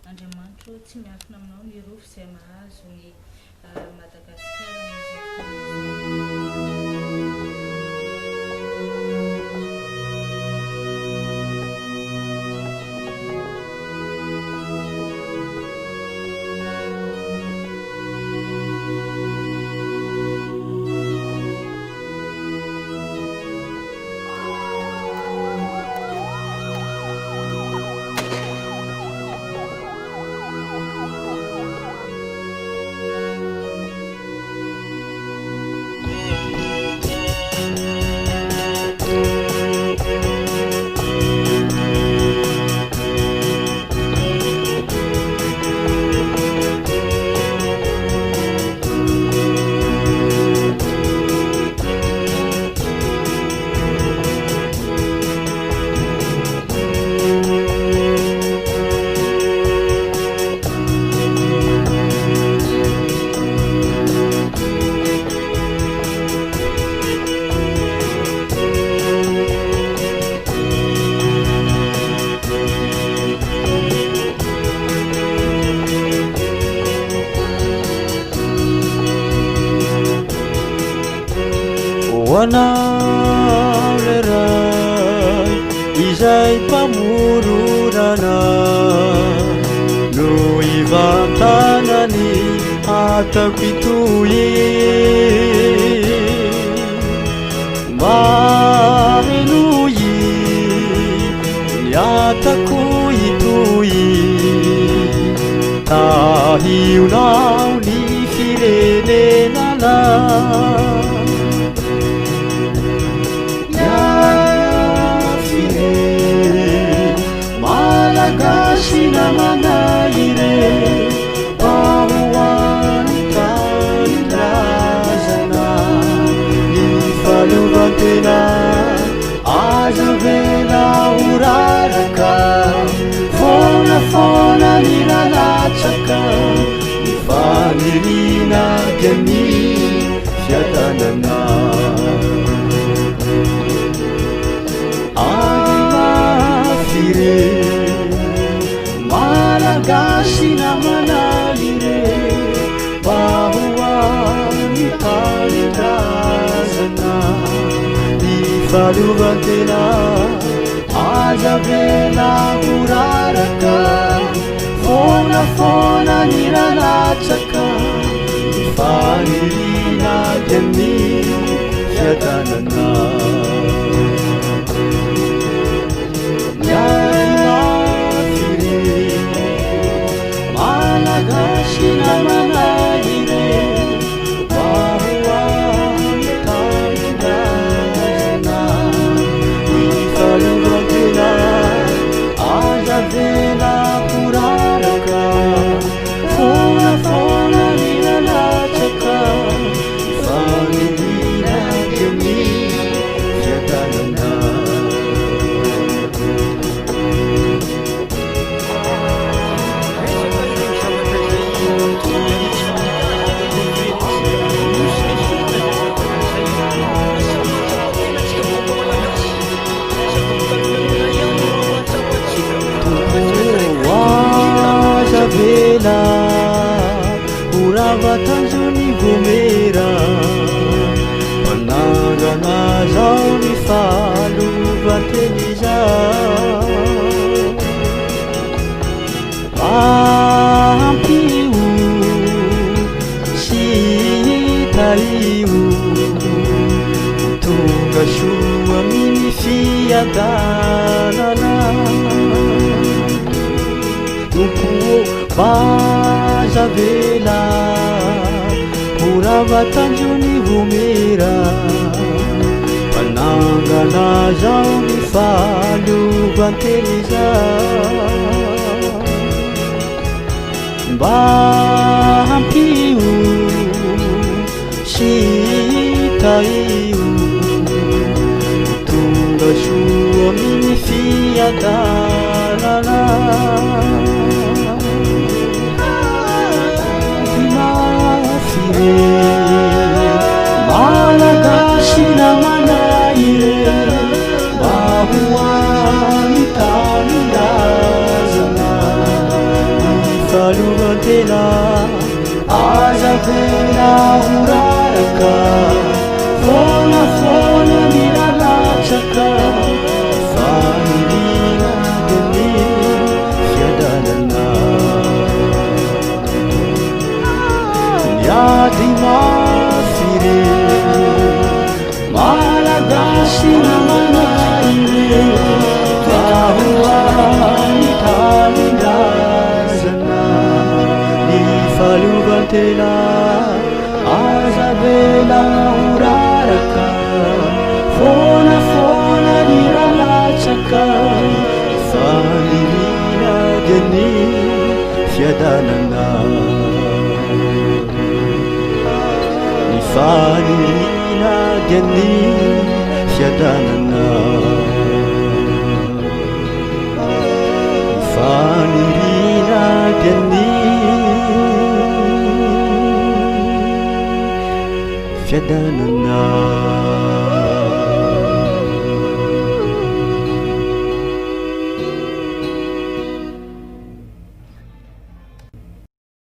Andriamanitra tsy miafina aminao ny rofo izay mahazo ny Madagasikara amin'izao fotoana izao. Hoanao le ray izay mpamoronana no ivantanany atako itoy mahenoy ny atako itoy tahionao ny firenenana Malagasina manaire pahoany tanindrazana ny fahaleovantena aza vela horaraka foana ny lalatsaka ny fanirina gany fiadanana Malagasina manaire pahoany tanindrazana ny fahaleovantena aza vela horaraka foana ny lalatsaka ny fanirina gany fiadanana Malagasina manaire pahoany tanindrazana ny fahaleovantena aza vela horaraka foana ny lalatsaka ny fanirina gany fiadanana vela uravatanzoni gomera panangana zao ny fahalovanteniza ampio sy taio tonga soa miny fiadanana baza vela uravatanzoni gomera panangana zao ny fahalovanteniza mba hampio sy taio tonga soa miny fiadanana Malagasina manaire pahoany tanindrazana ny vantena azavena uraraka fonafona miralatsaka fanirina deni fiadanana niady mafire malagasy namanaire fahoany tamindrazana ny faliovantena azavela uraraka fonafona ny ralatsaka fanirina diany fiadanana ny fanirina diany fiadanana ny fanirina diany fiadanana